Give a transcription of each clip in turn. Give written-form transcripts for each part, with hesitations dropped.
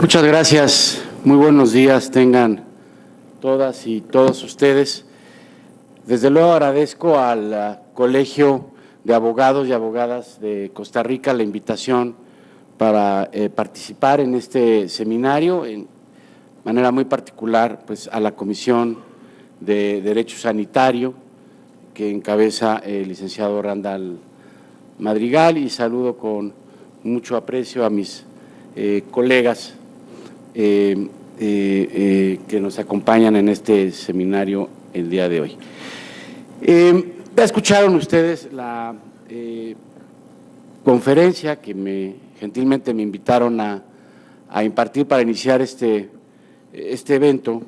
Muchas gracias. Muy buenos días tengan todas y todos ustedes. Desde luego agradezco al Colegio de Abogados y Abogadas de Costa Rica la invitación para participar en este seminario, en manera muy particular pues a la Comisión de Derecho Sanitario que encabeza el licenciado Randall Madrigal, y saludo con mucho aprecio a mis colegas que nos acompañan en este seminario el día de hoy. Ya escucharon ustedes la conferencia que gentilmente me invitaron a impartir para iniciar este evento,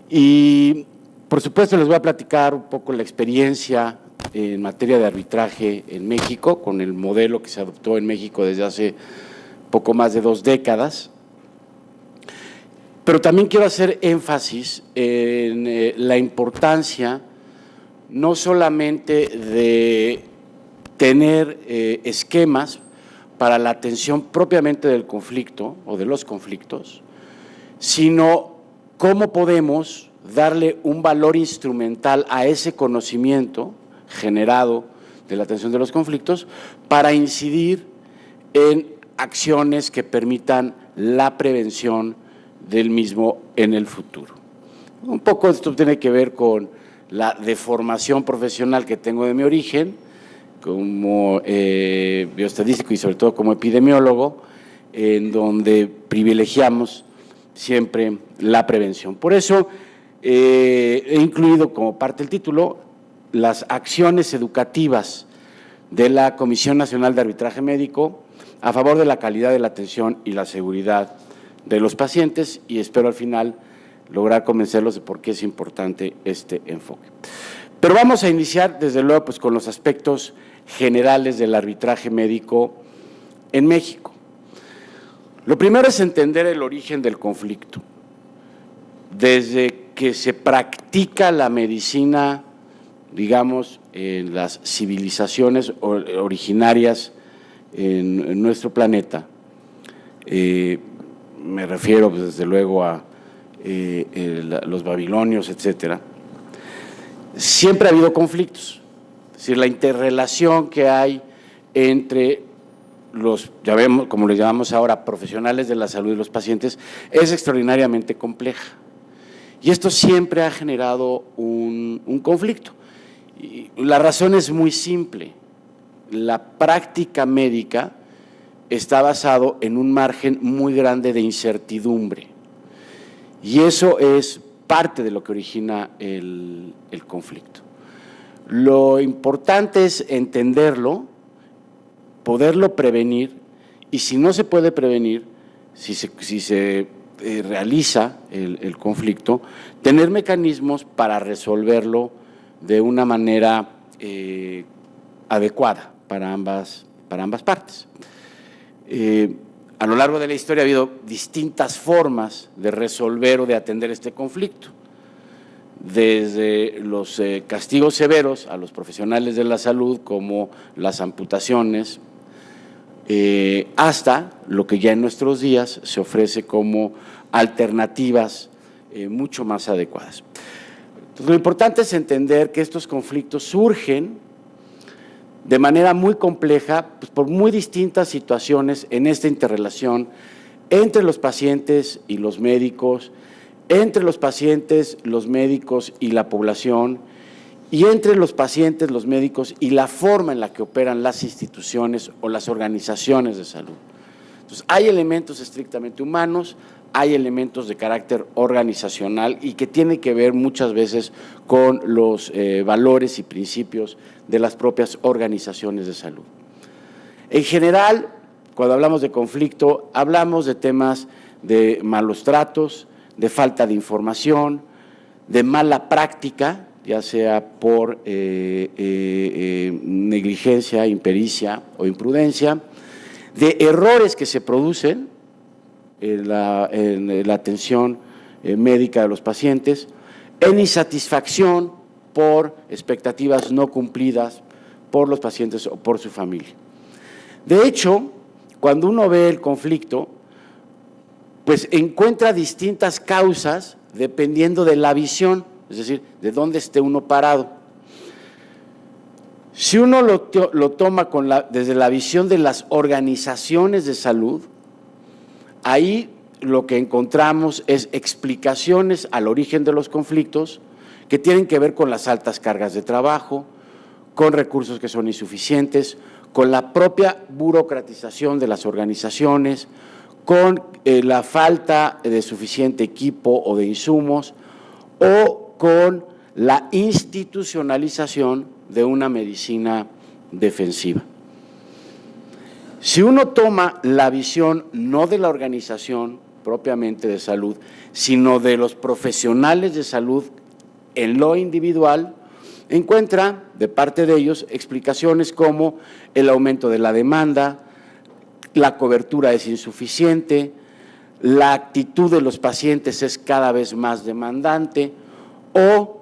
y por supuesto les voy a platicar un poco la experiencia en materia de arbitraje en México, con el modelo que se adoptó en México desde hace poco más de 2 décadas. Pero también quiero hacer énfasis en la importancia no solamente de tener esquemas para la atención propiamente del conflicto o de los conflictos, sino cómo podemos darle un valor instrumental a ese conocimiento generado de la atención de los conflictos para incidir en acciones que permitan la prevención del mismo en el futuro. Un poco esto tiene que ver con la deformación profesional que tengo de mi origen, como bioestadístico y sobre todo como epidemiólogo, en donde privilegiamos siempre la prevención. Por eso he incluido como parte del título las acciones educativas de la Comisión Nacional de Arbitraje Médico a favor de la calidad de la atención y la seguridad de los pacientes, y espero al final lograr convencerlos de por qué es importante este enfoque. Pero vamos a iniciar desde luego pues con los aspectos generales del arbitraje médico en México. Lo primero es entender el origen del conflicto. Desde que se practica la medicina, digamos, en las civilizaciones originarias en nuestro planeta, me refiero pues, desde luego a los babilonios, etcétera, siempre ha habido conflictos. Es decir, la interrelación que hay entre los, ya vemos, como les llamamos ahora, profesionales de la salud y los pacientes, es extraordinariamente compleja. Y esto siempre ha generado un conflicto. Y la razón es muy simple. La práctica médica está basado en un margen muy grande de incertidumbre. Y eso es parte de lo que origina el conflicto. Lo importante es entenderlo, poderlo prevenir, y si no se puede prevenir, si se realiza el conflicto, tener mecanismos para resolverlo de una manera adecuada para ambas partes. A lo largo de la historia ha habido distintas formas de resolver o de atender este conflicto, desde los castigos severos a los profesionales de la salud, como las amputaciones, hasta lo que ya en nuestros días se ofrece como alternativas mucho más adecuadas. Entonces, lo importante es entender que estos conflictos surgen de manera muy compleja, pues, por muy distintas situaciones en esta interrelación entre los pacientes y los médicos, entre los pacientes, los médicos y la población, y entre los pacientes, los médicos y la forma en la que operan las instituciones o las organizaciones de salud. Entonces, hay elementos estrictamente humanos, hay elementos de carácter organizacional y que tiene que ver muchas veces con los valores y principios de las propias organizaciones de salud. En general, cuando hablamos de conflicto, hablamos de temas de malos tratos, de falta de información, de mala práctica, ya sea por negligencia, impericia o imprudencia, de errores que se producen en la atención médica de los pacientes, en insatisfacción por expectativas no cumplidas por los pacientes o por su familia. De hecho, cuando uno ve el conflicto, pues encuentra distintas causas dependiendo de la visión, es decir, de dónde esté uno parado. Si uno lo toma desde la visión de las organizaciones de salud, ahí lo que encontramos es explicaciones al origen de los conflictos que tienen que ver con las altas cargas de trabajo, con recursos que son insuficientes, con la propia burocratización de las organizaciones, con la falta de suficiente equipo o de insumos, o con la institucionalización de una medicina defensiva. Si uno toma la visión no de la organización propiamente de salud, sino de los profesionales de salud en lo individual, encuentra de parte de ellos explicaciones como el aumento de la demanda, la cobertura es insuficiente, la actitud de los pacientes es cada vez más demandante o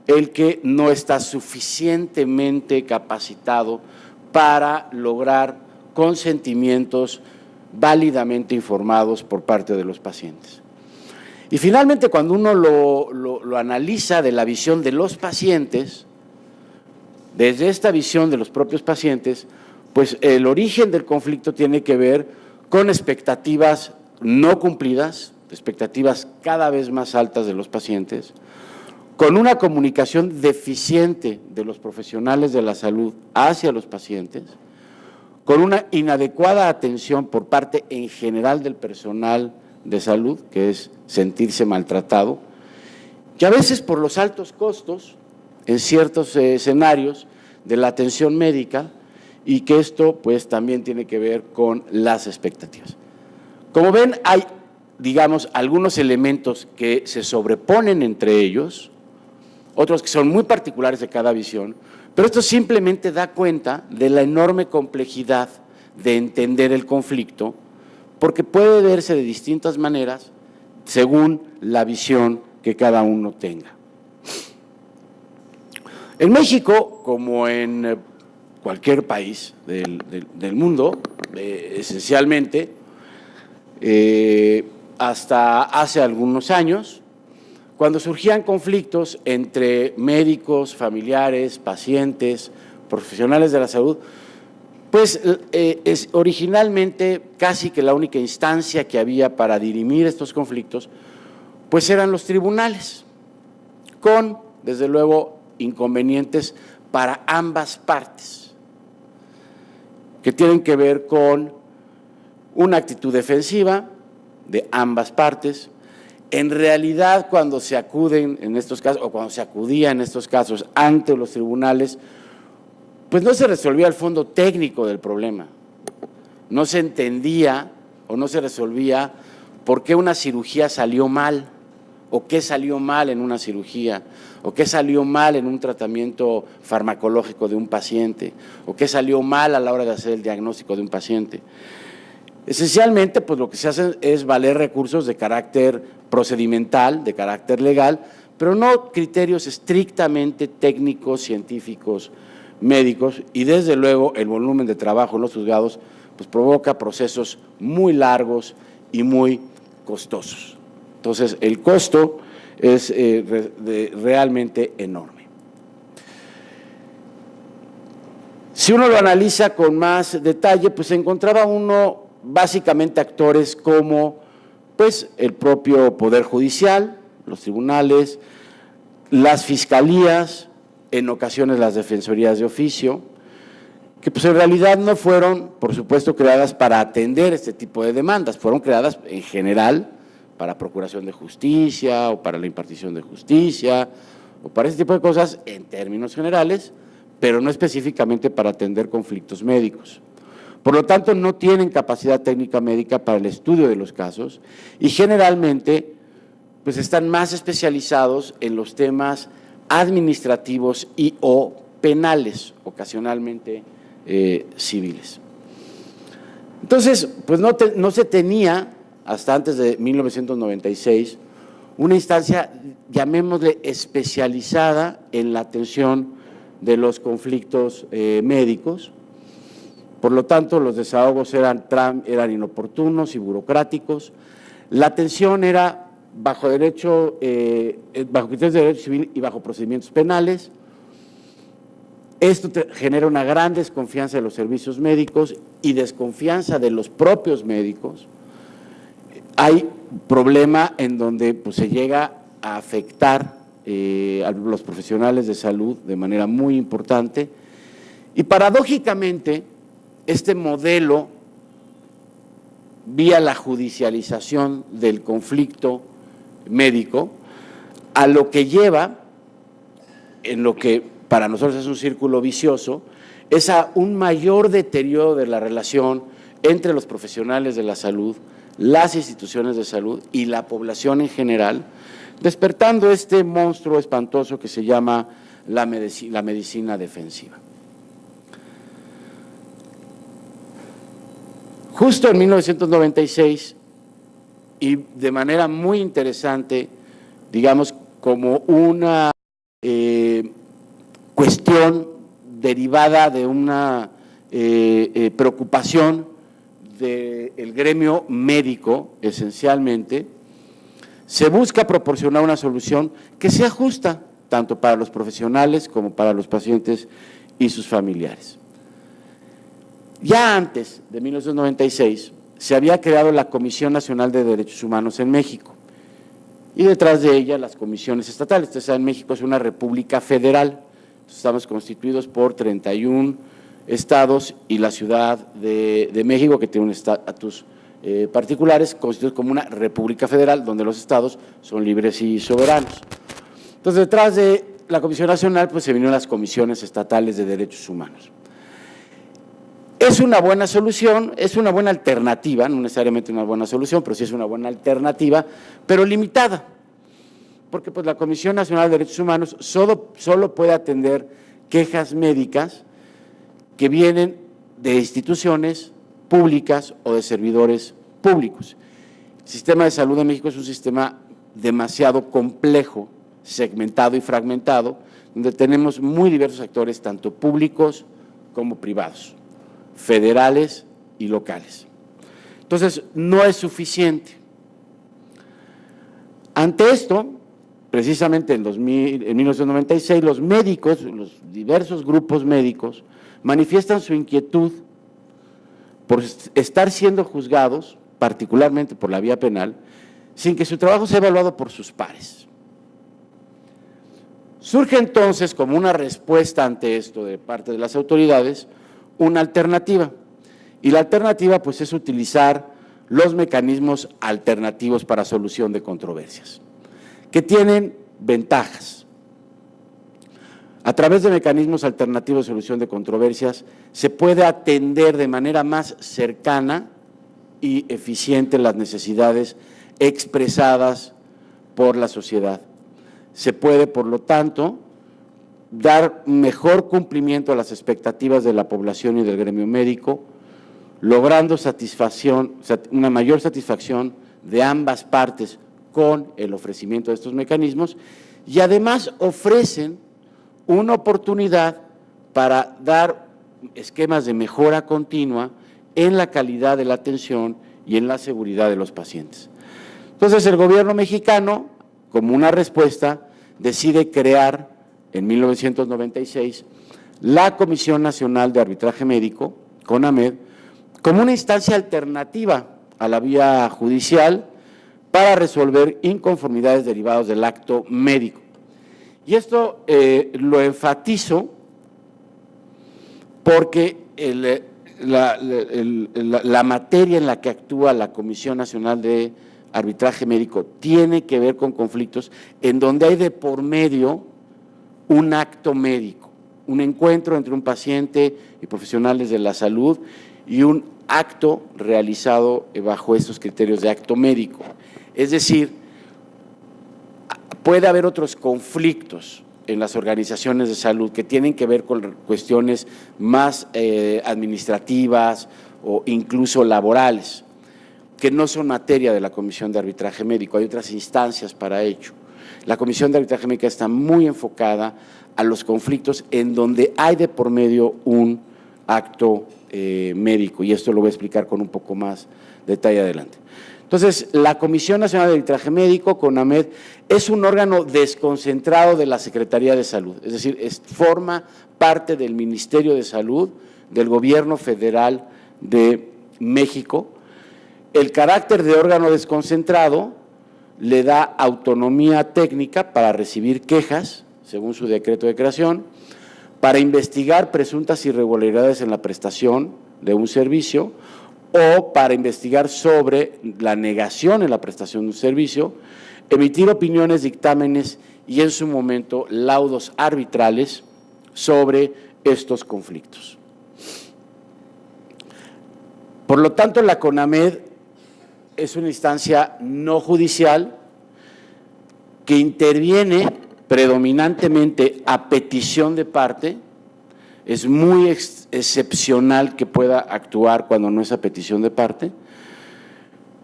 el que no está suficientemente capacitado para lograr consentimientos válidamente informados por parte de los pacientes. Y finalmente, cuando uno lo analiza de la visión de los pacientes, desde esta visión de los propios pacientes, pues el origen del conflicto tiene que ver con expectativas no cumplidas, expectativas cada vez más altas de los pacientes, con una comunicación deficiente de los profesionales de la salud hacia los pacientes, con una inadecuada atención por parte en general del personal de salud, que es sentirse maltratado, que a veces por los altos costos en ciertos escenarios de la atención médica, y que esto pues también tiene que ver con las expectativas. Como ven, hay, digamos, algunos elementos que se sobreponen entre ellos, otros que son muy particulares de cada visión, pero esto simplemente da cuenta de la enorme complejidad de entender el conflicto, porque puede verse de distintas maneras según la visión que cada uno tenga. En México, como en cualquier país del mundo, esencialmente, hasta hace algunos años, cuando surgían conflictos entre médicos, familiares, pacientes, profesionales de la salud, pues originalmente casi que la única instancia que había para dirimir estos conflictos, pues eran los tribunales, con, desde luego, inconvenientes para ambas partes, que tienen que ver con una actitud defensiva de ambas partes. En realidad, cuando se acuden en estos casos, o cuando se acudía en estos casos ante los tribunales, pues no se resolvía el fondo técnico del problema, no se entendía o no se resolvía por qué una cirugía salió mal, o qué salió mal en una cirugía, o qué salió mal en un tratamiento farmacológico de un paciente, o qué salió mal a la hora de hacer el diagnóstico de un paciente. Esencialmente, pues lo que se hace es valer recursos de carácter procedimental, de carácter legal, pero no criterios estrictamente técnicos, científicos, médicos, y desde luego el volumen de trabajo en los juzgados pues provoca procesos muy largos y muy costosos. Entonces, el costo es realmente enorme. Si uno lo analiza con más detalle, pues encontraba uno básicamente actores como pues el propio Poder Judicial, los tribunales, las fiscalías, en ocasiones las defensorías de oficio, que pues en realidad no fueron, por supuesto, creadas para atender este tipo de demandas, fueron creadas en general para procuración de justicia o para la impartición de justicia o para ese tipo de cosas en términos generales, pero no específicamente para atender conflictos médicos. Por lo tanto, no tienen capacidad técnica médica para el estudio de los casos y generalmente pues están más especializados en los temas administrativos y o penales, ocasionalmente civiles. Entonces, pues no se tenía, hasta antes de 1996, una instancia, llamémosle especializada en la atención de los conflictos médicos. Por lo tanto, los desahogos eran inoportunos y burocráticos. La atención era bajo criterios de derecho civil y bajo procedimientos penales. Esto genera una gran desconfianza de los servicios médicos y desconfianza de los propios médicos. Hay problema en donde pues, se llega a afectar a los profesionales de salud de manera muy importante. Y paradójicamente, este modelo, vía la judicialización del conflicto médico, a lo que lleva, en lo que para nosotros es un círculo vicioso, es a un mayor deterioro de la relación entre los profesionales de la salud, las instituciones de salud y la población en general, despertando este monstruo espantoso que se llama la medicina defensiva. Justo en 1996, y de manera muy interesante, digamos, como una cuestión derivada de una preocupación del gremio médico, esencialmente, se busca proporcionar una solución que sea justa, tanto para los profesionales como para los pacientes y sus familiares. Ya antes de 1996 se había creado la Comisión Nacional de Derechos Humanos en México y detrás de ella las comisiones estatales. Ustedes saben, México es una república federal, estamos constituidos por 31 estados y la Ciudad de México, que tiene un estatus particulares, constituidos como una república federal donde los estados son libres y soberanos. Entonces, detrás de la Comisión Nacional pues se vinieron las comisiones estatales de derechos humanos. Es una buena solución, es una buena alternativa, no necesariamente una buena solución, pero sí es una buena alternativa, pero limitada, porque pues la Comisión Nacional de Derechos Humanos solo puede atender quejas médicas que vienen de instituciones públicas o de servidores públicos. El sistema de salud de México es un sistema demasiado complejo, segmentado y fragmentado, donde tenemos muy diversos actores, tanto públicos como privados, federales y locales. Entonces, no es suficiente. Ante esto, precisamente en 1996, los médicos, los diversos grupos médicos, manifiestan su inquietud por estar siendo juzgados, particularmente por la vía penal, sin que su trabajo sea evaluado por sus pares. Surge entonces, como una respuesta ante esto de parte de las autoridades, una alternativa, y la alternativa pues es utilizar los mecanismos alternativos para solución de controversias, que tienen ventajas. A través de mecanismos alternativos de solución de controversias se puede atender de manera más cercana y eficiente las necesidades expresadas por la sociedad. Se puede, por lo tanto, dar mejor cumplimiento a las expectativas de la población y del gremio médico, logrando una mayor satisfacción de ambas partes con el ofrecimiento de estos mecanismos, y además ofrecen una oportunidad para dar esquemas de mejora continua en la calidad de la atención y en la seguridad de los pacientes. Entonces, el gobierno mexicano, como una respuesta, decide crear en 1996 la Comisión Nacional de Arbitraje Médico, CONAMED, como una instancia alternativa a la vía judicial para resolver inconformidades derivadas del acto médico. Y esto lo enfatizo porque la materia en la que actúa la Comisión Nacional de Arbitraje Médico tiene que ver con conflictos en donde hay de por medio un acto médico, un encuentro entre un paciente y profesionales de la salud y un acto realizado bajo estos criterios de acto médico. Es decir, puede haber otros conflictos en las organizaciones de salud que tienen que ver con cuestiones más administrativas o incluso laborales, que no son materia de la Comisión de Arbitraje Médico, hay otras instancias para ello. La Comisión de Arbitraje Médico está muy enfocada a los conflictos en donde hay de por medio un acto médico, y esto lo voy a explicar con un poco más detalle adelante. Entonces, la Comisión Nacional de Arbitraje Médico, CONAMED, es un órgano desconcentrado de la Secretaría de Salud, es decir, forma parte del Ministerio de Salud, del Gobierno Federal de México. El carácter de órgano desconcentrado le da autonomía técnica para recibir quejas, según su decreto de creación, para investigar presuntas irregularidades en la prestación de un servicio o para investigar sobre la negación en la prestación de un servicio, emitir opiniones, dictámenes y en su momento laudos arbitrales sobre estos conflictos. Por lo tanto, la CONAMED es una instancia no judicial que interviene predominantemente a petición de parte. Es muy excepcional que pueda actuar cuando no es a petición de parte.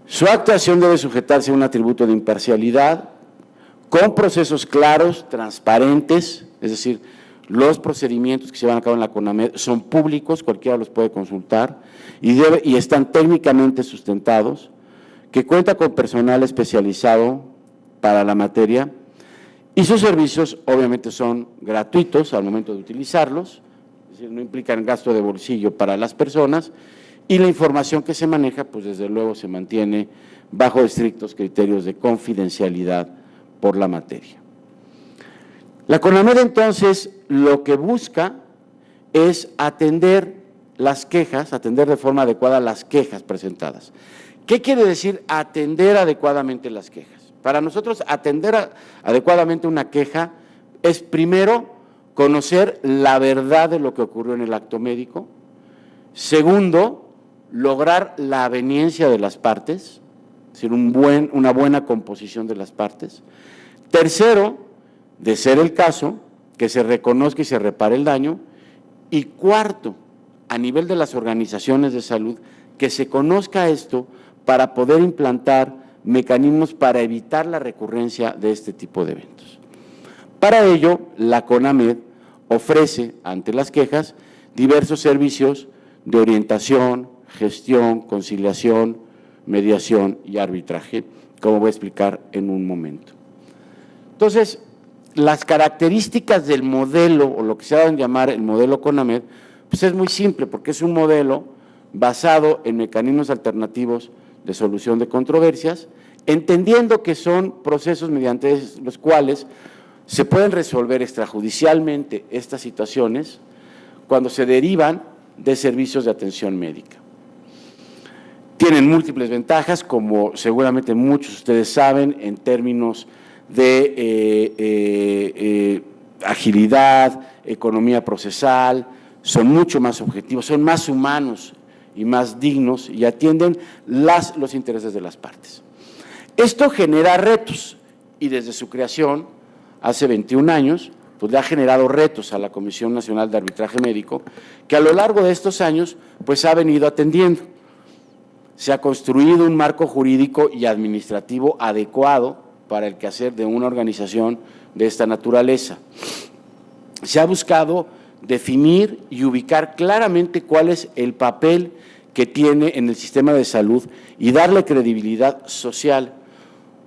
Su actuación debe sujetarse a un atributo de imparcialidad, con procesos claros, transparentes, es decir, los procedimientos que se llevan a cabo en la CONAMED son públicos, cualquiera los puede consultar, y están técnicamente sustentados, que cuenta con personal especializado para la materia, y sus servicios obviamente son gratuitos al momento de utilizarlos, es decir, no implican gasto de bolsillo para las personas, y la información que se maneja, pues desde luego se mantiene bajo estrictos criterios de confidencialidad por la materia. La CONAMED entonces lo que busca es atender las quejas, atender de forma adecuada las quejas presentadas. ¿Qué quiere decir atender adecuadamente las quejas? Para nosotros, atender adecuadamente una queja es, primero, conocer la verdad de lo que ocurrió en el acto médico. Segundo, lograr la aveniencia de las partes, es decir, una buena composición de las partes. Tercero, de ser el caso, que se reconozca y se repare el daño. Y cuarto, a nivel de las organizaciones de salud, que se conozca esto para poder implantar mecanismos para evitar la recurrencia de este tipo de eventos. Para ello, la CONAMED ofrece, ante las quejas, diversos servicios de orientación, gestión, conciliación, mediación y arbitraje, como voy a explicar en un momento. Entonces, las características del modelo, o lo que se ha dado en llamar el modelo CONAMED, pues es muy simple, porque es un modelo basado en mecanismos alternativos de solución de controversias, entendiendo que son procesos mediante los cuales se pueden resolver extrajudicialmente estas situaciones cuando se derivan de servicios de atención médica. Tienen múltiples ventajas, como seguramente muchos de ustedes saben, en términos de agilidad, economía procesal, son mucho más objetivos, son más humanos y más dignos y atienden los intereses de las partes. Esto genera retos y desde su creación, hace 21 años, pues le ha generado retos a la Comisión Nacional de Arbitraje Médico, que a lo largo de estos años pues ha venido atendiendo. Se ha construido un marco jurídico y administrativo adecuado para el quehacer de una organización de esta naturaleza. Se ha buscado definir y ubicar claramente cuál es el papel que tiene en el sistema de salud y darle credibilidad social.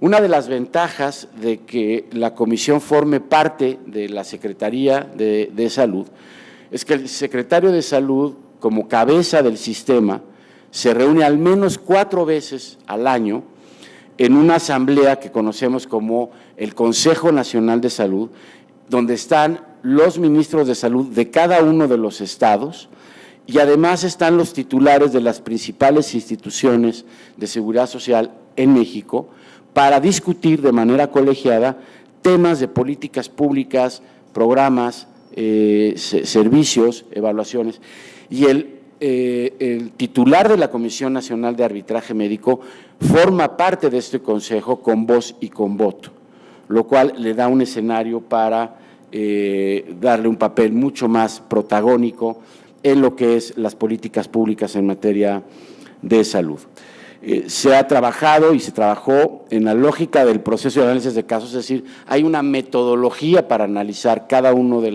Una de las ventajas de que la comisión forme parte de la Secretaría de Salud es que el secretario de Salud, como cabeza del sistema, se reúne al menos 4 veces al año en una asamblea que conocemos como el Consejo Nacional de Salud, donde están los ministros de salud de cada uno de los estados y además están los titulares de las principales instituciones de seguridad social en México para discutir de manera colegiada temas de políticas públicas, programas, servicios, evaluaciones. Y el titular de la Comisión Nacional de Arbitraje Médico forma parte de este consejo con voz y con voto, lo cual le da un escenario para darle un papel mucho más protagónico en lo que es las políticas públicas en materia de salud. Se ha trabajado y se trabajó en la lógica del proceso de análisis de casos, es decir, hay una metodología para analizar cada uno de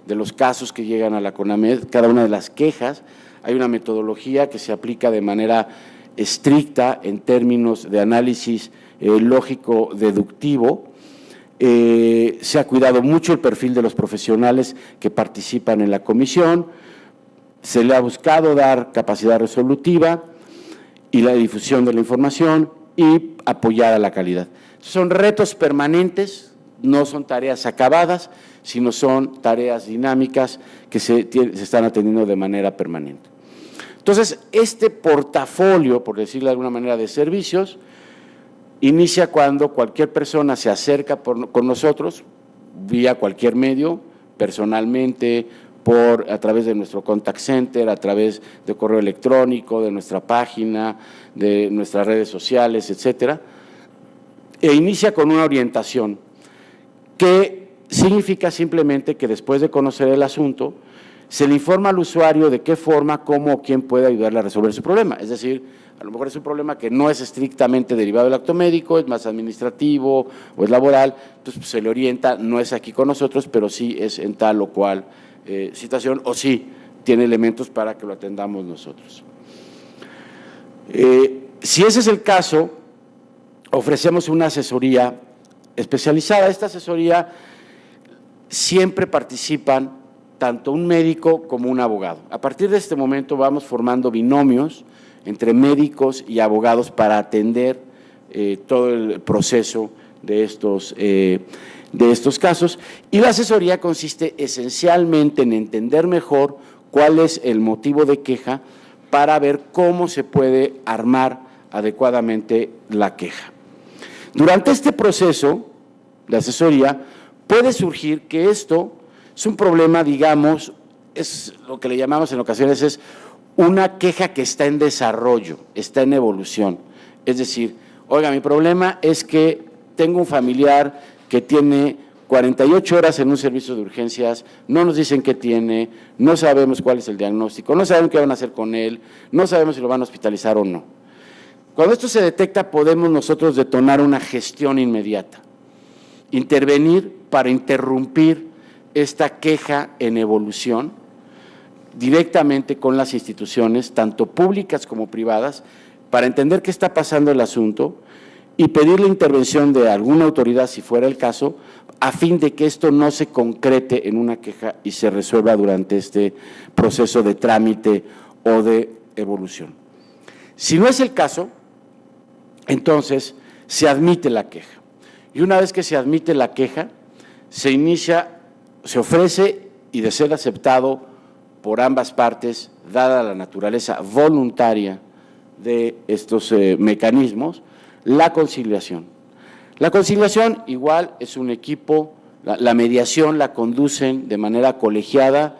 de los casos que llegan a la CONAMED, cada una de las quejas. Hay una metodología que se aplica de manera estricta en términos de análisis lógico-deductivo. Se ha cuidado mucho el perfil de los profesionales que participan en la comisión, se le ha buscado dar capacidad resolutiva y la difusión de la información y apoyar a la calidad. Son retos permanentes, no son tareas acabadas, sino son tareas dinámicas que se están atendiendo de manera permanente. Entonces, este portafolio, por decirlo de alguna manera, de servicios, inicia cuando cualquier persona se acerca con nosotros, vía cualquier medio, personalmente, a través de nuestro contact center, a través de correo electrónico, de nuestra página, de nuestras redes sociales, etcétera, e inicia con una orientación que significa simplemente que después de conocer el asunto, se le informa al usuario de qué forma, cómo o quién puede ayudarle a resolver su problema. Es decir, a lo mejor es un problema que no es estrictamente derivado del acto médico, es más administrativo o es laboral, entonces pues, se le orienta, no es aquí con nosotros, pero sí es en tal o cual situación, o sí tiene elementos para que lo atendamos nosotros. Si ese es el caso, ofrecemos una asesoría especializada. Esta asesoría siempre participan tanto un médico como un abogado. A partir de este momento vamos formando binomios entre médicos y abogados para atender todo el proceso de estos casos, y la asesoría consiste esencialmente en entender mejor cuál es el motivo de queja para ver cómo se puede armar adecuadamente la queja. Durante este proceso de asesoría puede surgir que esto es un problema, digamos, es lo que le llamamos en ocasiones es una queja que está en desarrollo, está en evolución. Es decir, oiga, mi problema es que tengo un familiar que tiene 48 horas en un servicio de urgencias, no nos dicen qué tiene, no sabemos cuál es el diagnóstico, no sabemos qué van a hacer con él, no sabemos si lo van a hospitalizar o no. Cuando esto se detecta, podemos nosotros detonar una gestión inmediata, intervenir para interrumpir esta queja en evolución directamente con las instituciones, tanto públicas como privadas, para entender qué está pasando el asunto y pedir la intervención de alguna autoridad, si fuera el caso, a fin de que esto no se concrete en una queja y se resuelva durante este proceso de trámite o de evolución. Si no es el caso, entonces se admite la queja. Y una vez que se admite la queja, se ofrece y de ser aceptado por ambas partes, dada la naturaleza voluntaria de estos mecanismos, la conciliación. La conciliación igual es un equipo, la mediación la conducen de manera colegiada,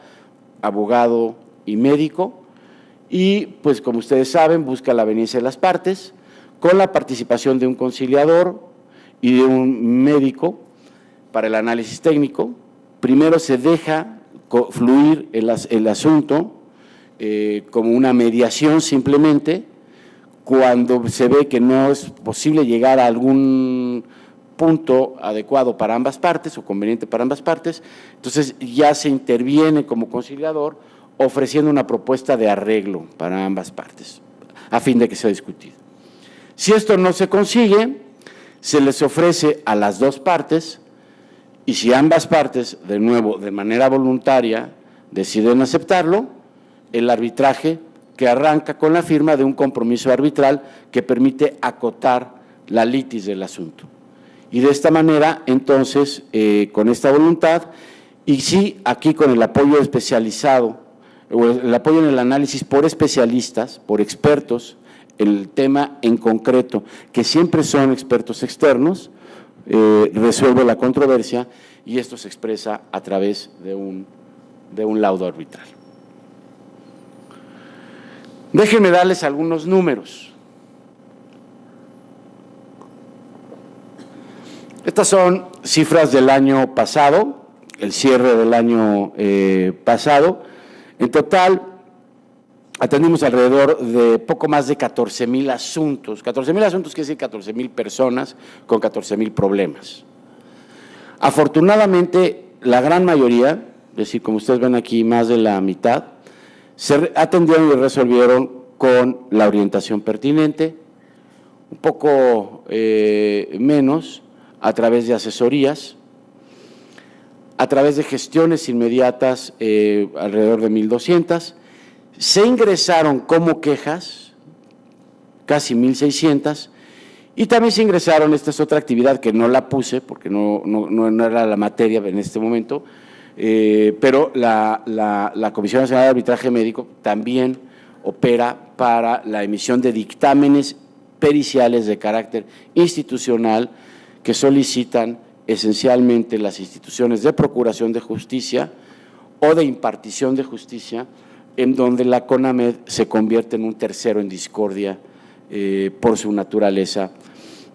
abogado y médico, y pues como ustedes saben, busca la aveniencia de las partes, con la participación de un conciliador y de un médico para el análisis técnico. Primero se deja fluir el asunto como una mediación simplemente. Cuando se ve que no es posible llegar a algún punto adecuado para ambas partes o conveniente para ambas partes, entonces ya se interviene como conciliador ofreciendo una propuesta de arreglo para ambas partes, a fin de que sea discutido. Si esto no se consigue, se les ofrece a las dos partes, y si ambas partes, de nuevo, de manera voluntaria, deciden aceptarlo, el arbitraje que arranca con la firma de un compromiso arbitral que permite acotar la litis del asunto. Y de esta manera, entonces, con esta voluntad, y sí, aquí con el apoyo especializado, o el apoyo en el análisis por especialistas, por expertos, en el tema en concreto, que siempre son expertos externos, resuelve la controversia y esto se expresa a través de un laudo arbitral. Déjenme darles algunos números. Estas son cifras del año pasado, el cierre del año pasado. En total, atendimos alrededor de poco más de 14,000 asuntos. 14,000 asuntos quiere decir 14,000 personas con 14,000 problemas. Afortunadamente, la gran mayoría, es decir, como ustedes ven aquí, más de la mitad, se atendieron y resolvieron con la orientación pertinente, un poco menos a través de asesorías, a través de gestiones inmediatas, alrededor de 1,200. Se ingresaron como quejas, casi 1,600, y también se ingresaron, esta es otra actividad que no la puse porque no era la materia en este momento, pero la Comisión Nacional de Arbitraje Médico también opera para la emisión de dictámenes periciales de carácter institucional que solicitan esencialmente las instituciones de procuración de justicia o de impartición de justicia, en donde la CONAMED se convierte en un tercero en discordia por su naturaleza,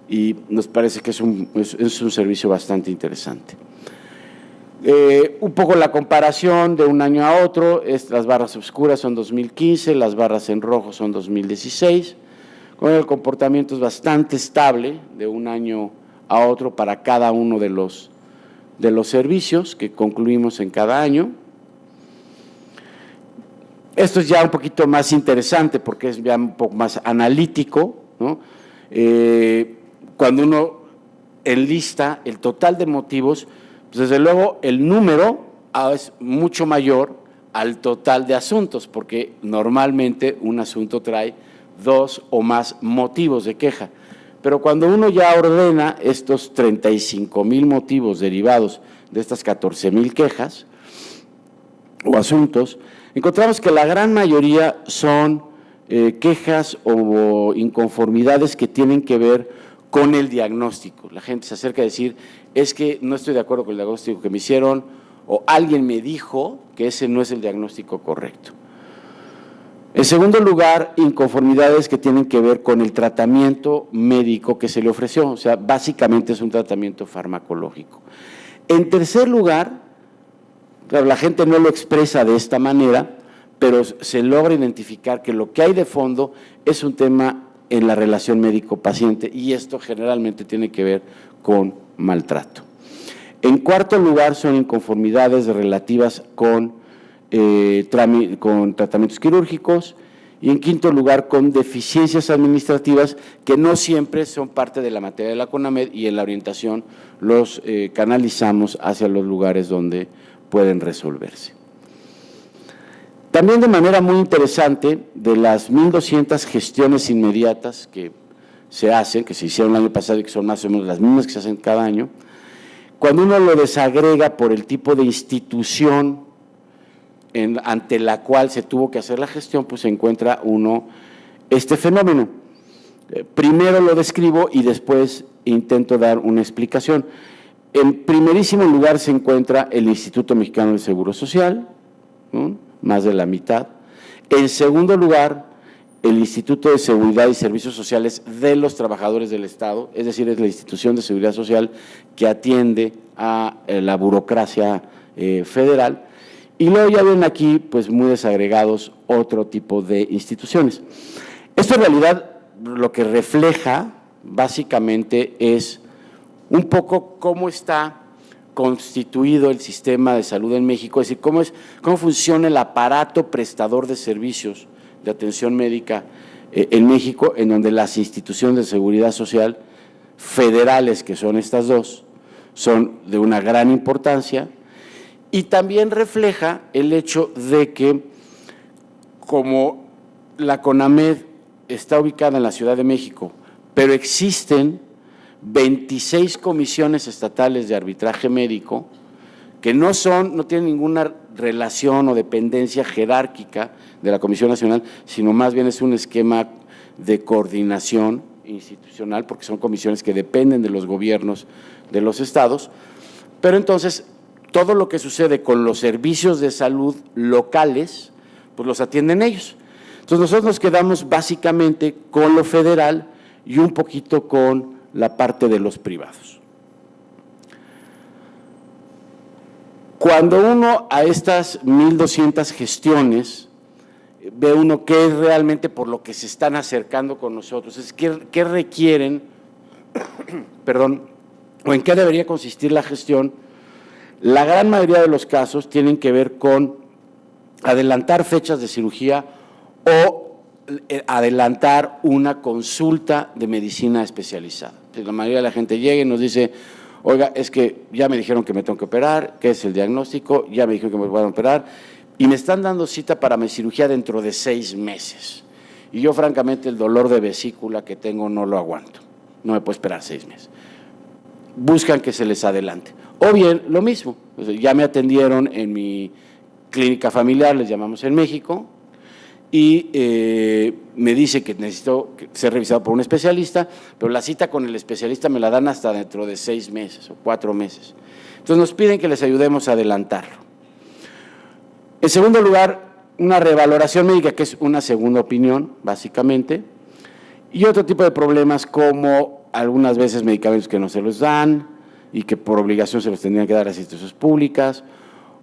y nos parece que es un servicio bastante interesante. Un poco la comparación de un año a otro, las barras oscuras son 2015, las barras en rojo son 2016, con el comportamiento es bastante estable de un año a otro para cada uno de los servicios que concluimos en cada año. Esto es ya un poquito más interesante porque es ya un poco más analítico, ¿no? Cuando uno enlista el total de motivos, pues desde luego el número es mucho mayor al total de asuntos, porque normalmente un asunto trae 2 o más motivos de queja. Pero cuando uno ya ordena estos 35,000 motivos derivados de estas 14,000 quejas o asuntos, encontramos que la gran mayoría son quejas o inconformidades que tienen que ver con el diagnóstico. La gente se acerca a decir, es que no estoy de acuerdo con el diagnóstico que me hicieron, o alguien me dijo que ese no es el diagnóstico correcto. En segundo lugar, inconformidades que tienen que ver con el tratamiento médico que se le ofreció, o sea, básicamente es un tratamiento farmacológico. En tercer lugar, claro, la gente no lo expresa de esta manera, pero se logra identificar que lo que hay de fondo es un tema en la relación médico-paciente, y esto generalmente tiene que ver con maltrato. En cuarto lugar, son inconformidades relativas con tratamientos quirúrgicos, y en quinto lugar con deficiencias administrativas que no siempre son parte de la materia de la CONAMED, y en la orientación los canalizamos hacia los lugares donde pueden resolverse. También de manera muy interesante, de las 1,200 gestiones inmediatas que se hacen, que se hicieron el año pasado y que son más o menos las mismas que se hacen cada año, cuando uno lo desagrega por el tipo de institución ante la cual se tuvo que hacer la gestión, pues se encuentra uno este fenómeno. Primero lo describo y después intento dar una explicación. En primerísimo lugar se encuentra el Instituto Mexicano del Seguro Social, ¿no?, más de la mitad. En segundo lugar, el Instituto de Seguridad y Servicios Sociales de los Trabajadores del Estado, es decir, es la institución de seguridad social que atiende a la burocracia federal. Y luego ya ven aquí, pues muy desagregados, otro tipo de instituciones. Esto en realidad lo que refleja básicamente es un poco cómo está constituido el sistema de salud en México, es decir, cómo funciona el aparato prestador de servicios de atención médica en México, en donde las instituciones de seguridad social federales, que son estas dos, son de una gran importancia, y también refleja el hecho de que, como la CONAMED está ubicada en la Ciudad de México, pero existen 26 comisiones estatales de arbitraje médico que no tienen ninguna relación o dependencia jerárquica de la Comisión Nacional, sino más bien es un esquema de coordinación institucional, porque son comisiones que dependen de los gobiernos de los estados. Pero entonces, todo lo que sucede con los servicios de salud locales, pues los atienden ellos. Entonces nosotros nos quedamos básicamente con lo federal y un poquito con la parte de los privados. Cuando uno a estas 1,200 gestiones ve uno qué es realmente por lo que se están acercando con nosotros, es qué requieren, perdón, o en qué debería consistir la gestión, La gran mayoría de los casos tienen que ver con adelantar fechas de cirugía o adelantar una consulta de medicina especializada. La mayoría de la gente llega y nos dice, oiga, es que ya me dijeron que me tengo que operar, ¿qué es el diagnóstico? Ya me dijeron que me van a operar y me están dando cita para mi cirugía dentro de 6 meses. Y yo, francamente, el dolor de vesícula que tengo no lo aguanto, no me puedo esperar 6 meses. Buscan que se les adelante. O bien, lo mismo, ya me atendieron en mi clínica familiar, les llamamos en México, y me dice que necesito ser revisado por un especialista, pero la cita con el especialista me la dan hasta dentro de 6 meses o 4 meses. Entonces nos piden que les ayudemos a adelantarlo. En segundo lugar, una revaloración médica, que es una segunda opinión, básicamente, y otro tipo de problemas como algunas veces medicamentos que no se los dan y que por obligación se los tendrían que dar a las instituciones públicas,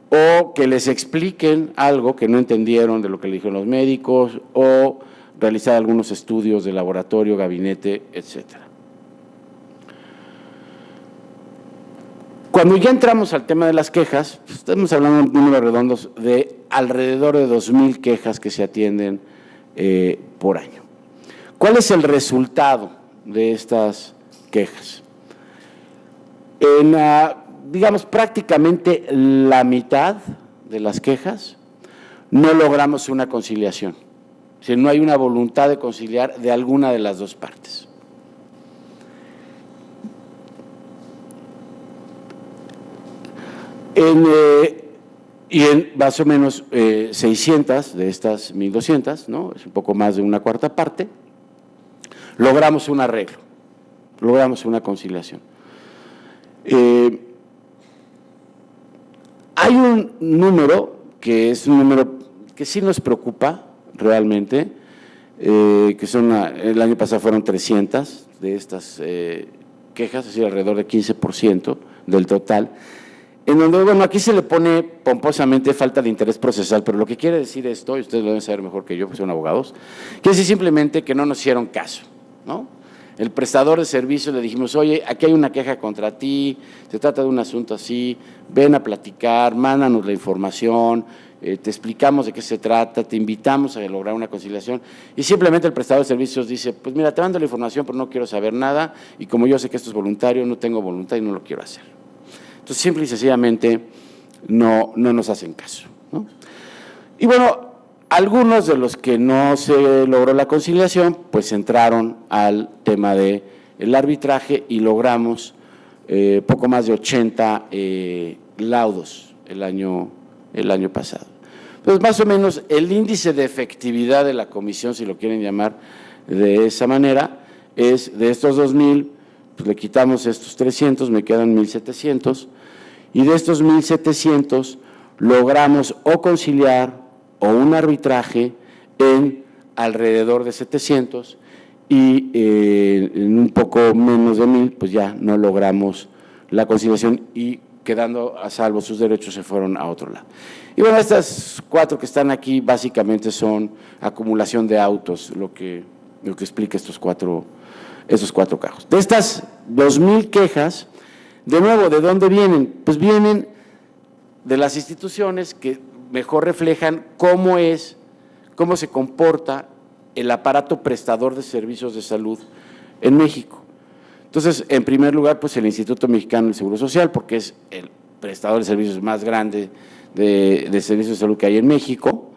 o que les expliquen algo que no entendieron de lo que le dijeron los médicos, o realizar algunos estudios de laboratorio, gabinete, etcétera. Cuando ya entramos al tema de las quejas, estamos hablando de números redondos de alrededor de 2,000 quejas que se atienden por año. ¿Cuál es el resultado de estas quejas? Digamos, prácticamente la mitad de las quejas no logramos una conciliación, si no hay una voluntad de conciliar de alguna de las dos partes. Y en más o menos 600 de estas 1,200, ¿no? Es un poco más de una cuarta parte, logramos un arreglo, logramos una conciliación. Hay un número que es un número que sí nos preocupa realmente, que son, el año pasado fueron 300 de estas quejas, es decir, alrededor de 15% del total, en donde, bueno, aquí se le pone pomposamente falta de interés procesal, pero lo que quiere decir esto, y ustedes lo deben saber mejor que yo, pues son abogados, quiere decir simplemente que no nos hicieron caso, ¿no? El prestador de servicios le dijimos, oye, aquí hay una queja contra ti, se trata de un asunto así, ven a platicar, mándanos la información, te explicamos de qué se trata, te invitamos a lograr una conciliación, y simplemente el prestador de servicios dice, pues mira, te mando la información, pero no quiero saber nada, y como yo sé que esto es voluntario, no tengo voluntad y no lo quiero hacer. Entonces, simple y sencillamente no nos hacen caso, ¿no? Y bueno, algunos de los que no se logró la conciliación, pues entraron al tema del arbitraje y logramos poco más de 80 laudos el año pasado. Entonces, más o menos, el índice de efectividad de la comisión, si lo quieren llamar de esa manera, es de estos 2,000, pues le quitamos estos 300, me quedan 1,700, y de estos 1,700 logramos o conciliar o un arbitraje en alrededor de 700 y en un poco menos de 1,000, pues ya no logramos la conciliación y quedando a salvo sus derechos se fueron a otro lado. Y bueno, estas 4 que están aquí básicamente son acumulación de autos, lo que explica estos cuatro casos. De estas 2,000 quejas, de nuevo, ¿de dónde vienen? Pues vienen de las instituciones que mejor reflejan cómo se comporta el aparato prestador de servicios de salud en México. Entonces, en primer lugar, pues el Instituto Mexicano del Seguro Social, porque es el prestador de servicios más grande de servicios de salud que hay en México.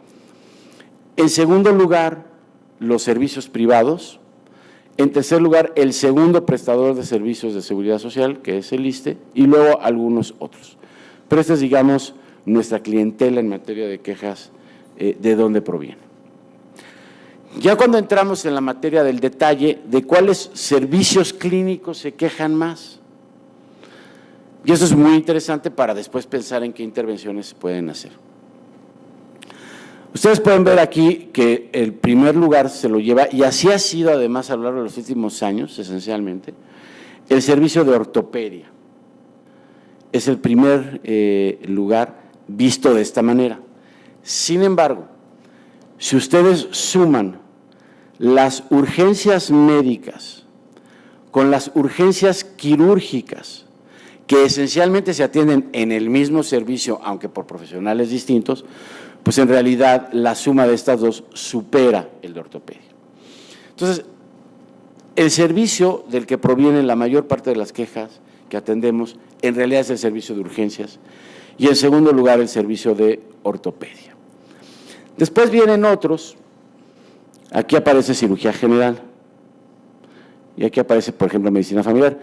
En segundo lugar, los servicios privados. En tercer lugar, el segundo prestador de servicios de seguridad social, que es el ISSSTE, y luego algunos otros. Pero esta es, digamos, nuestra clientela en materia de quejas, de dónde proviene. Ya cuando entramos en la materia del detalle de cuáles servicios clínicos se quejan más, y eso es muy interesante para después pensar en qué intervenciones se pueden hacer. Ustedes pueden ver aquí que el primer lugar se lo lleva, y así ha sido además a lo largo de los últimos años, esencialmente, el servicio de ortopedia. Es el primer lugar visto de esta manera. Sin embargo, si ustedes suman las urgencias médicas con las urgencias quirúrgicas que esencialmente se atienden en el mismo servicio, aunque por profesionales distintos, pues en realidad la suma de estas dos supera el de ortopedia. Entonces, el servicio del que provienen la mayor parte de las quejas que atendemos, en realidad es el servicio de urgencias y en segundo lugar el servicio de ortopedia. Después vienen otros, aquí aparece cirugía general y aquí aparece, por ejemplo, medicina familiar,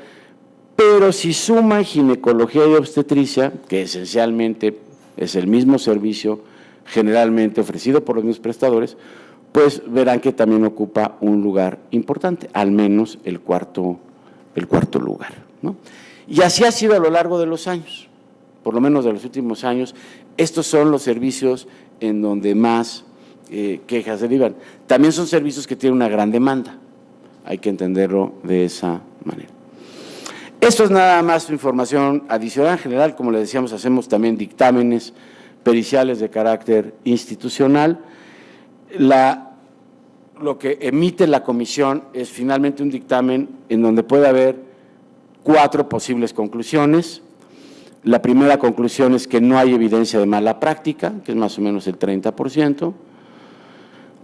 pero si suman ginecología y obstetricia, que esencialmente es el mismo servicio generalmente ofrecido por los mismos prestadores, pues verán que también ocupa un lugar importante, al menos el cuarto lugar, ¿no? Y así ha sido a lo largo de los años, por lo menos de los últimos años. Estos son los servicios en donde más quejas derivan. También son servicios que tienen una gran demanda, hay que entenderlo de esa manera. Esto es nada más información adicional. En general, como les decíamos, hacemos también dictámenes periciales de carácter institucional. Lo que emite la comisión es finalmente un dictamen en donde puede haber 4 posibles conclusiones. La primera conclusión es que no hay evidencia de mala práctica, que es más o menos el 30%.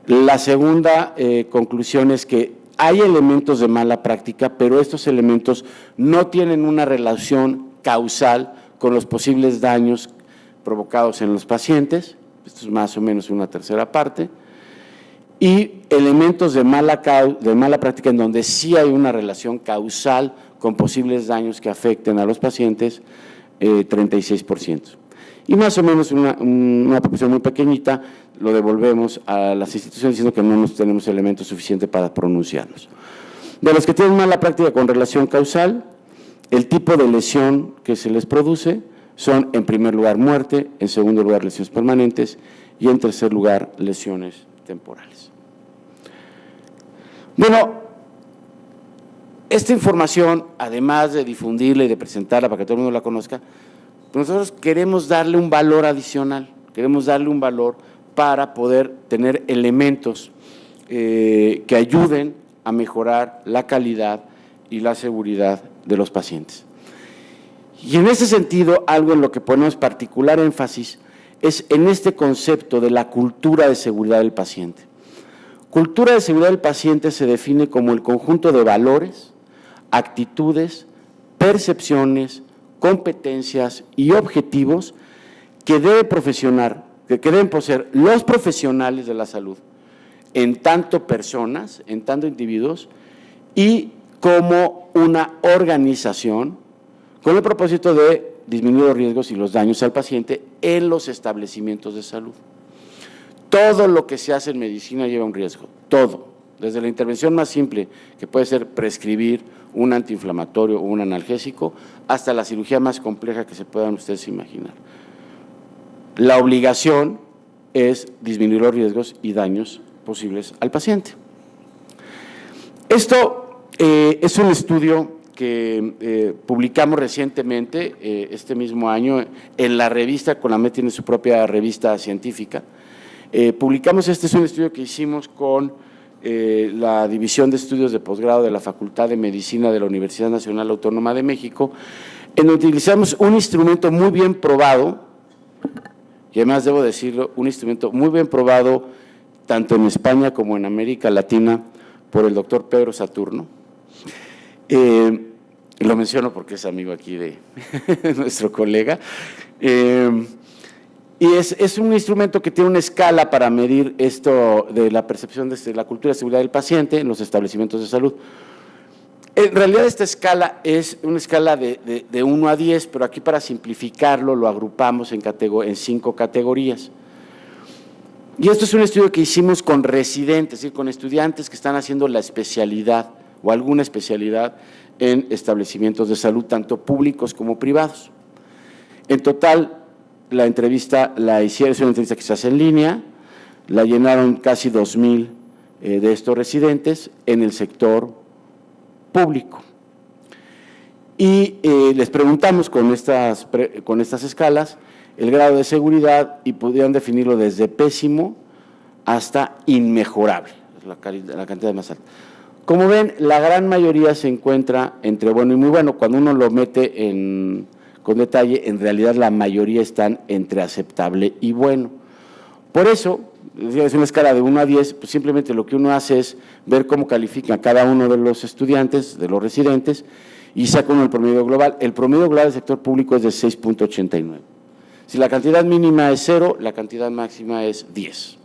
La segunda conclusión es que hay elementos de mala práctica, pero estos elementos no tienen una relación causal con los posibles daños provocados en los pacientes. Esto es más o menos una tercera parte. Y elementos de mala práctica en donde sí hay una relación causal con posibles daños que afecten a los pacientes, 36%. Y más o menos una proporción muy pequeñita lo devolvemos a las instituciones diciendo que no tenemos elementos suficientes para pronunciarnos. De los que tienen mala práctica con relación causal, el tipo de lesión que se les produce son, en primer lugar, muerte, en segundo lugar, lesiones permanentes y, en tercer lugar, lesiones temporales. Bueno, esta información, además de difundirla y de presentarla para que todo el mundo la conozca, nosotros queremos darle un valor adicional, queremos darle un valor para poder tener elementos que ayuden a mejorar la calidad y la seguridad de los pacientes. Y en ese sentido, algo en lo que ponemos particular énfasis es en este concepto de la cultura de seguridad del paciente. Cultura de seguridad del paciente se define como el conjunto de valores, actitudes, percepciones, competencias y objetivos que deben poseer los profesionales de la salud, en tanto personas, en tanto individuos, y como una organización, con el propósito de disminuir los riesgos y los daños al paciente en los establecimientos de salud. Todo lo que se hace en medicina lleva un riesgo, todo, desde la intervención más simple, que puede ser prescribir un antiinflamatorio o un analgésico, hasta la cirugía más compleja que se puedan ustedes imaginar. La obligación es disminuir los riesgos y daños posibles al paciente. Esto es un estudio que publicamos recientemente, este mismo año, en la revista, CONAMED tiene su propia revista científica. Publicamos, este es un estudio que hicimos con la División de Estudios de Posgrado de la Facultad de Medicina de la Universidad Nacional Autónoma de México, en donde utilizamos un instrumento muy bien probado, y además debo decirlo, un instrumento muy bien probado tanto en España como en América Latina por el doctor Pedro Saturno. Lo menciono porque es amigo aquí de nuestro colega. Y es un instrumento que tiene una escala para medir esto de la percepción de la cultura de seguridad del paciente en los establecimientos de salud. En realidad esta escala es una escala de 1 a 10, pero aquí para simplificarlo lo agrupamos en 5 categorías. Y esto es un estudio que hicimos con residentes, es decir, con estudiantes que están haciendo la especialidad o alguna especialidad en establecimientos de salud, tanto públicos como privados. En total, la entrevista la hicieron, es una entrevista que se hace en línea, la llenaron casi 2,000 de estos residentes en el sector público. Y les preguntamos con estas escalas el grado de seguridad y pudieron definirlo desde pésimo hasta inmejorable, la cantidad más alta. Como ven, la gran mayoría se encuentra entre bueno y muy bueno. Cuando uno lo mete con detalle, en realidad la mayoría están entre aceptable y bueno. Por eso, es una escala de 1 a 10, pues simplemente lo que uno hace es ver cómo califica cada uno de los estudiantes, de los residentes, y saca uno el promedio global. El promedio global del sector público es de 6.89. Si la cantidad mínima es 0, la cantidad máxima es 10.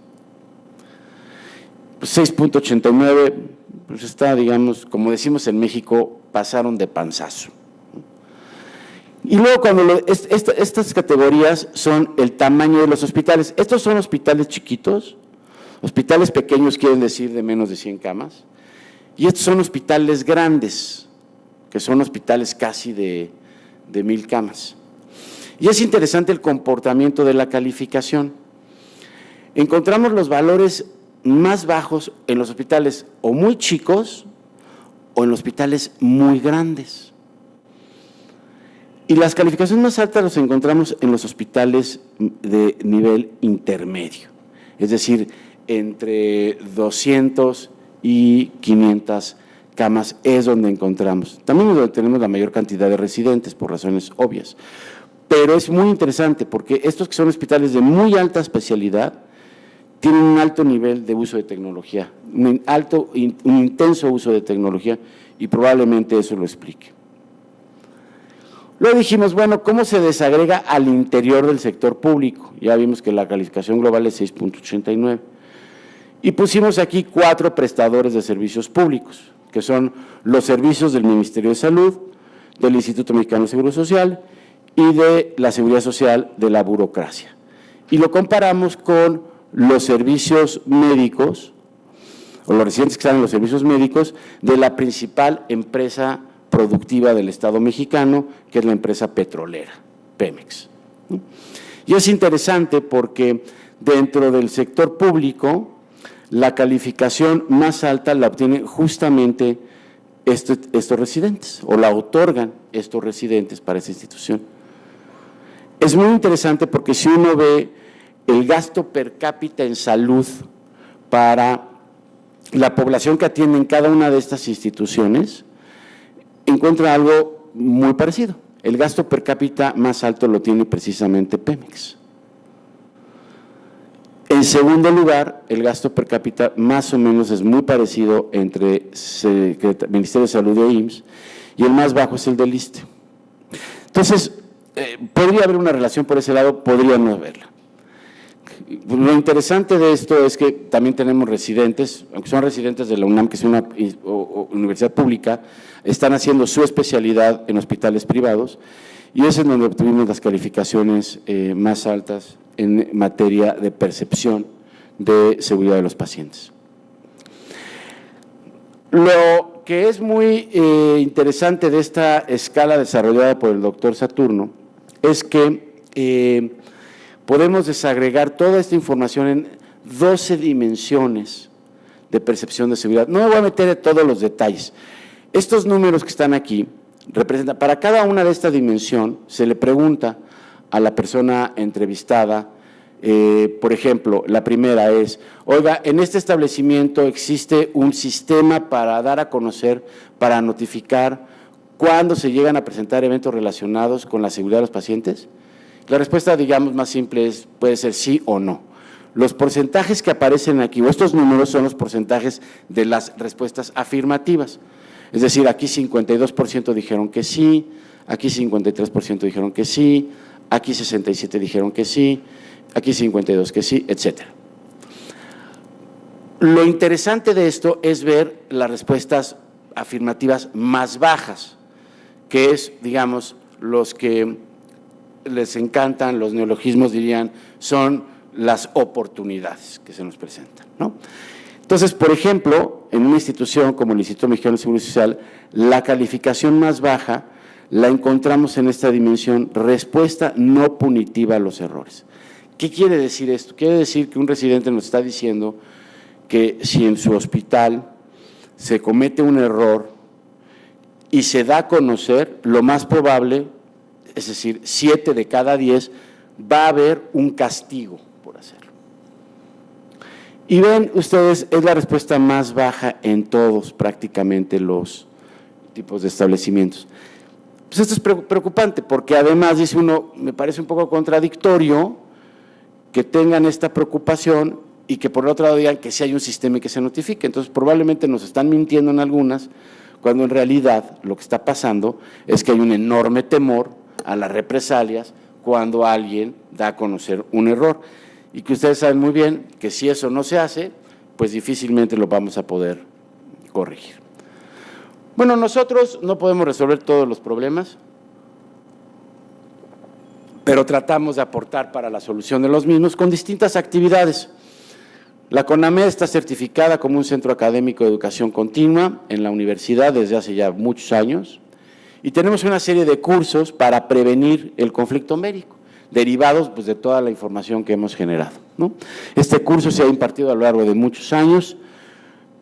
6.89, pues está, digamos, como decimos en México, pasaron de panzazo. Y luego cuando estas categorías son el tamaño de los hospitales. Estos son hospitales chiquitos, hospitales pequeños quieren decir de menos de 100 camas, y estos son hospitales grandes, que son hospitales casi de 1,000 camas. Y es interesante el comportamiento de la calificación. Encontramos los valores más bajos en los hospitales o muy chicos o en los hospitales muy grandes. Y las calificaciones más altas las encontramos en los hospitales de nivel intermedio, es decir, entre 200 y 500 camas es donde encontramos. También es donde tenemos la mayor cantidad de residentes, por razones obvias. Pero es muy interesante porque estos que son hospitales de muy alta especialidad tienen un alto nivel de uso de tecnología, un intenso uso de tecnología, y probablemente eso lo explique. Luego dijimos, bueno, ¿cómo se desagrega al interior del sector público? Ya vimos que la calificación global es 6.89. Y pusimos aquí 4 prestadores de servicios públicos, que son los servicios del Ministerio de Salud, del Instituto Mexicano de Seguro Social y de la Seguridad Social de la burocracia. Y lo comparamos con los servicios médicos, o los residentes que están en los servicios médicos, de la principal empresa productiva del Estado mexicano, que es la empresa petrolera, Pemex. Y es interesante porque dentro del sector público, la calificación más alta la obtienen justamente estos residentes, o la otorgan estos residentes para esa institución. Es muy interesante porque si uno ve el gasto per cápita en salud para la población que atiende en cada una de estas instituciones, encuentra algo muy parecido. El gasto per cápita más alto lo tiene precisamente Pemex. En segundo lugar, el gasto per cápita más o menos es muy parecido entre Ministerio de Salud e IMSS, y el más bajo es el del ISSSTE. Entonces, podría haber una relación por ese lado, podría no haberla. Lo interesante de esto es que también tenemos residentes, aunque son residentes de la UNAM, que es una universidad pública, están haciendo su especialidad en hospitales privados, y es en donde obtuvimos las calificaciones más altas en materia de percepción de seguridad de los pacientes. Lo que es muy interesante de esta escala desarrollada por el doctor Saturno es que podemos desagregar toda esta información en 12 dimensiones de percepción de seguridad. No me voy a meter en todos los detalles. Estos números que están aquí representan, para cada una de esta dimensión se le pregunta a la persona entrevistada, por ejemplo, la primera es, oiga, en este establecimiento existe un sistema para dar a conocer, para notificar cuando se llegan a presentar eventos relacionados con la seguridad de los pacientes. La respuesta, digamos, más simple puede ser sí o no. Los porcentajes que aparecen aquí, o estos números, son los porcentajes de las respuestas afirmativas. Es decir, aquí 52% dijeron que sí, aquí 53% dijeron que sí, aquí 67% dijeron que sí, aquí 52% que sí, etcétera. Lo interesante de esto es ver las respuestas afirmativas más bajas, que es, digamos, los que les encantan, los neologismos dirían, son las oportunidades que se nos presentan, ¿no? Entonces, por ejemplo, en una institución como el Instituto Mexicano de Seguro Social, la calificación más baja la encontramos en esta dimensión, respuesta no punitiva a los errores. ¿Qué quiere decir esto? Quiere decir que un residente nos está diciendo que si en su hospital se comete un error y se da a conocer, lo más probable, es decir, 7 de cada 10, va a haber un castigo por hacerlo. Y ven ustedes, es la respuesta más baja en todos prácticamente los tipos de establecimientos. Pues esto es preocupante porque además, dice uno, me parece un poco contradictorio que tengan esta preocupación y que por el otro lado digan que sí hay un sistema y que se notifique. Entonces probablemente nos están mintiendo en algunas, cuando en realidad lo que está pasando es que hay un enorme temor a las represalias cuando alguien da a conocer un error. Y que ustedes saben muy bien que si eso no se hace, pues difícilmente lo vamos a poder corregir. Bueno, nosotros no podemos resolver todos los problemas, pero tratamos de aportar para la solución de los mismos con distintas actividades. La CONAMED está certificada como un centro académico de educación continua en la universidad desde hace ya muchos años y tenemos una serie de cursos para prevenir el conflicto médico, derivados pues, de toda la información que hemos generado, ¿no? Este curso se ha impartido a lo largo de muchos años,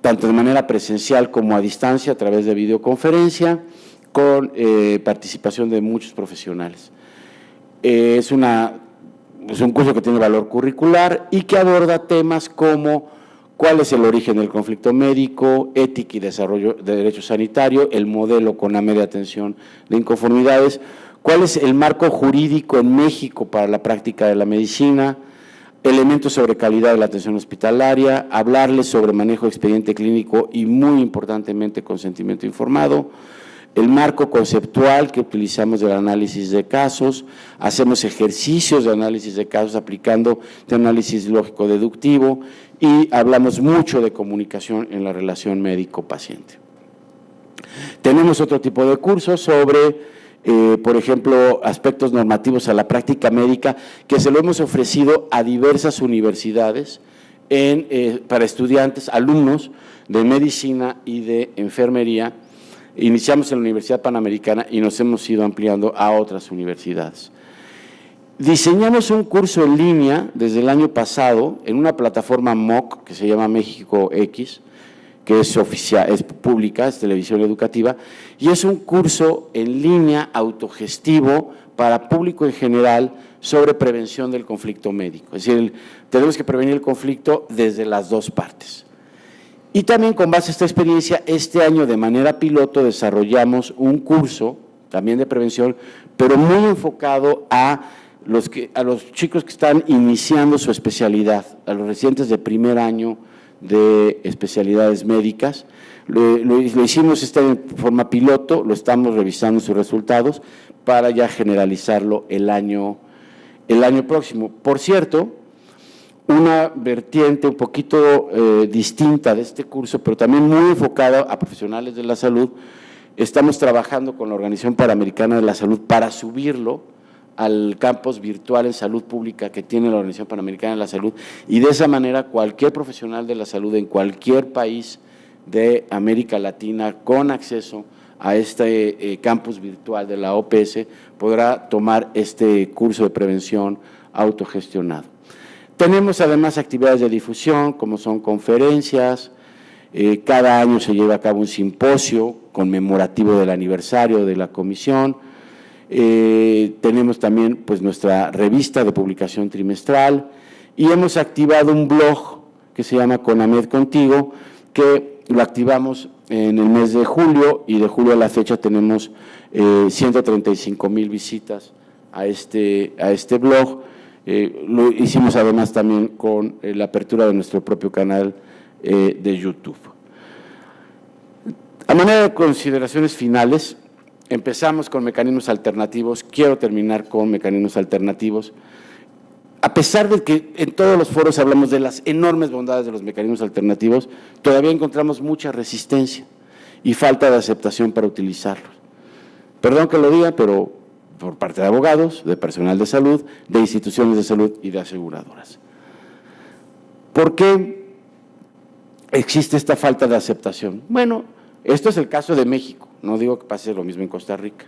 tanto de manera presencial como a distancia, a través de videoconferencia, con participación de muchos profesionales. Es un curso que tiene valor curricular y que aborda temas como cuál es el origen del conflicto médico, ética y desarrollo de derecho sanitario, el modelo CONAMED de atención de inconformidades, cuál es el marco jurídico en México para la práctica de la medicina, elementos sobre calidad de la atención hospitalaria, hablarles sobre manejo de expediente clínico y, muy importantemente, consentimiento informado, el marco conceptual que utilizamos del análisis de casos, hacemos ejercicios de análisis de casos aplicando de análisis lógico-deductivo y hablamos mucho de comunicación en la relación médico-paciente. Tenemos otro tipo de cursos sobre por ejemplo, aspectos normativos a la práctica médica, que se lo hemos ofrecido a diversas universidades para estudiantes, alumnos de medicina y de enfermería. Iniciamos en la Universidad Panamericana y nos hemos ido ampliando a otras universidades. Diseñamos un curso en línea desde el año pasado en una plataforma MOOC que se llama México X, que es oficial, es pública, es televisión educativa, y es un curso en línea autogestivo para público en general sobre prevención del conflicto médico. Es decir, tenemos que prevenir el conflicto desde las dos partes. Y también con base a esta experiencia, este año de manera piloto desarrollamos un curso también de prevención, pero muy enfocado a los chicos que están iniciando su especialidad, a los residentes de primer año de especialidades médicas. Lo hicimos en forma piloto, lo estamos revisando sus resultados para ya generalizarlo el año próximo. Por cierto, una vertiente un poquito distinta de este curso, pero también muy enfocada a profesionales de la salud, estamos trabajando con la Organización Panamericana de la Salud para subirlo al campus virtual en salud pública que tiene la Organización Panamericana de la Salud, y de esa manera cualquier profesional de la salud en cualquier país de América Latina con acceso a este campus virtual de la OPS podrá tomar este curso de prevención autogestionado. Tenemos además actividades de difusión como son conferencias, cada año se lleva a cabo un simposio conmemorativo del aniversario de la comisión. Tenemos también pues, nuestra revista de publicación trimestral y hemos activado un blog que se llama CONAMED Contigo, que lo activamos en el mes de julio y de julio a la fecha tenemos 135,000 visitas a este blog. Lo hicimos además también con la apertura de nuestro propio canal de YouTube. A manera de consideraciones finales, empezamos con mecanismos alternativos, quiero terminar con mecanismos alternativos. A pesar de que en todos los foros hablamos de las enormes bondades de los mecanismos alternativos, todavía encontramos mucha resistencia y falta de aceptación para utilizarlos. Perdón que lo diga, pero por parte de abogados, de personal de salud, de instituciones de salud y de aseguradoras. ¿Por qué existe esta falta de aceptación? Bueno, esto es el caso de México. No digo que pase lo mismo en Costa Rica.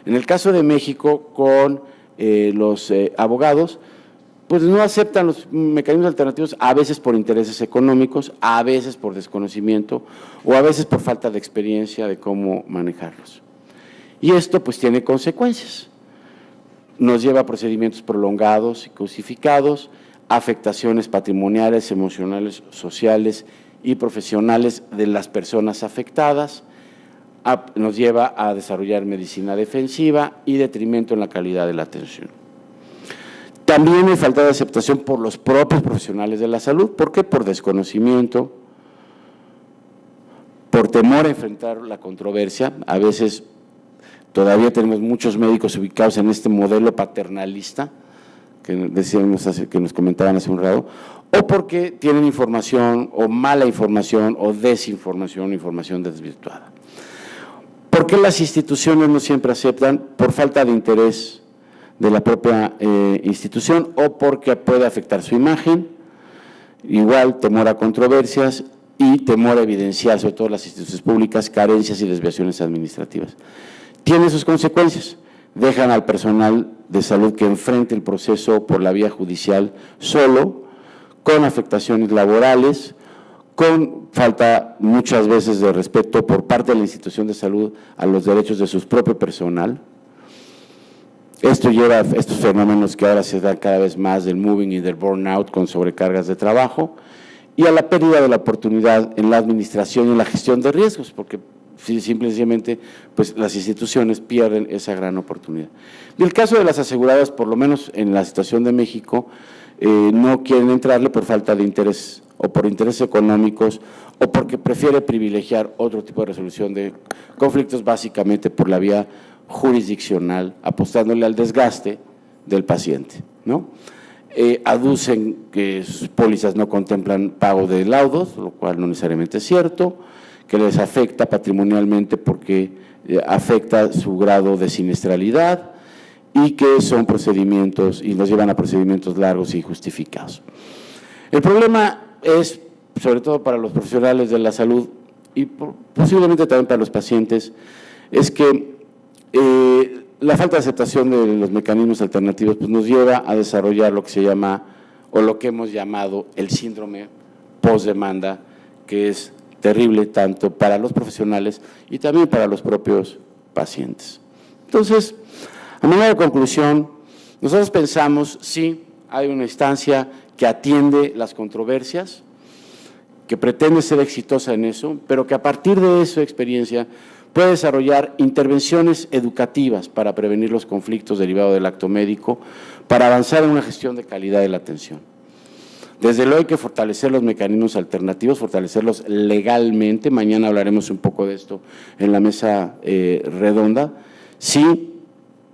En el caso de México, con los abogados, pues no aceptan los mecanismos alternativos, a veces por intereses económicos, a veces por desconocimiento o a veces por falta de experiencia de cómo manejarlos. Y esto pues tiene consecuencias. Nos lleva a procedimientos prolongados y cosificados, afectaciones patrimoniales, emocionales, sociales y profesionales de las personas afectadas, nos lleva a desarrollar medicina defensiva y detrimento en la calidad de la atención. También hay falta de aceptación por los propios profesionales de la salud. ¿Por qué? Por desconocimiento, por temor a enfrentar la controversia. A veces todavía tenemos muchos médicos ubicados en este modelo paternalista que decíamos, que nos comentaban hace un rato, o porque tienen información o mala información o desinformación, información desvirtuada. ¿Por qué las instituciones no siempre aceptan? Por falta de interés de la propia institución o porque puede afectar su imagen, igual temor a controversias y temor a evidenciar, sobre todo las instituciones públicas, carencias y desviaciones administrativas. Tiene sus consecuencias, dejan al personal de salud que enfrente el proceso por la vía judicial solo, con afectaciones laborales, con falta muchas veces de respeto por parte de la institución de salud a los derechos de su propio personal. Esto lleva a estos fenómenos que ahora se dan cada vez más del moving y del burnout con sobrecargas de trabajo y a la pérdida de la oportunidad en la administración y en la gestión de riesgos, porque simplemente pues, las instituciones pierden esa gran oportunidad. En el caso de las aseguradoras, por lo menos en la situación de México, no quieren entrarle por falta de interés o por intereses económicos o porque prefiere privilegiar otro tipo de resolución de conflictos, básicamente por la vía jurisdiccional, apostándole al desgaste del paciente, ¿no? Aducen que sus pólizas no contemplan pago de laudos, lo cual no necesariamente es cierto, que les afecta patrimonialmente porque afecta su grado de siniestralidad y que son procedimientos y nos llevan a procedimientos largos y justificados. El problema es, sobre todo para los profesionales de la salud y posiblemente también para los pacientes, es que la falta de aceptación de los mecanismos alternativos pues nos lleva a desarrollar lo que se llama, o lo que hemos llamado el síndrome postdemanda, que es terrible tanto para los profesionales y también para los propios pacientes. Entonces, a manera de conclusión, nosotros pensamos, sí, hay una instancia que atiende las controversias, que pretende ser exitosa en eso, pero que a partir de esa experiencia puede desarrollar intervenciones educativas para prevenir los conflictos derivados del acto médico, para avanzar en una gestión de calidad de la atención. Desde luego hay que fortalecer los mecanismos alternativos, fortalecerlos legalmente. Mañana hablaremos un poco de esto en la mesa redonda. Sí,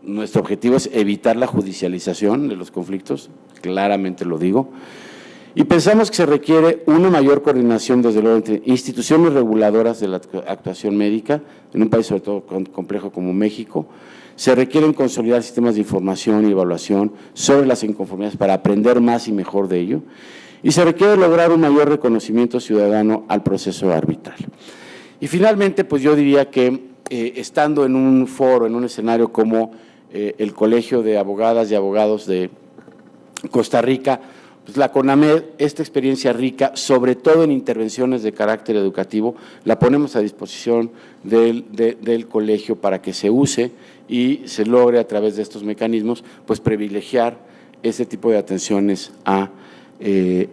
nuestro objetivo es evitar la judicialización de los conflictos, claramente lo digo. Y pensamos que se requiere una mayor coordinación, desde luego, entre instituciones reguladoras de la actuación médica, en un país sobre todo complejo como México. Se requieren consolidar sistemas de información y evaluación sobre las inconformidades para aprender más y mejor de ello. Y se requiere lograr un mayor reconocimiento ciudadano al proceso arbitral. Y finalmente, pues yo diría que estando en un foro, en un escenario como el Colegio de Abogadas y Abogados de Costa Rica, pues la CONAMED, esta experiencia rica, sobre todo en intervenciones de carácter educativo, la ponemos a disposición del colegio para que se use y se logre a través de estos mecanismos, pues privilegiar este tipo de atenciones a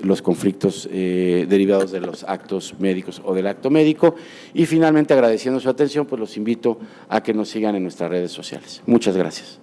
los conflictos derivados de los actos médicos o del acto médico. Y finalmente, agradeciendo su atención, pues los invito a que nos sigan en nuestras redes sociales. Muchas gracias.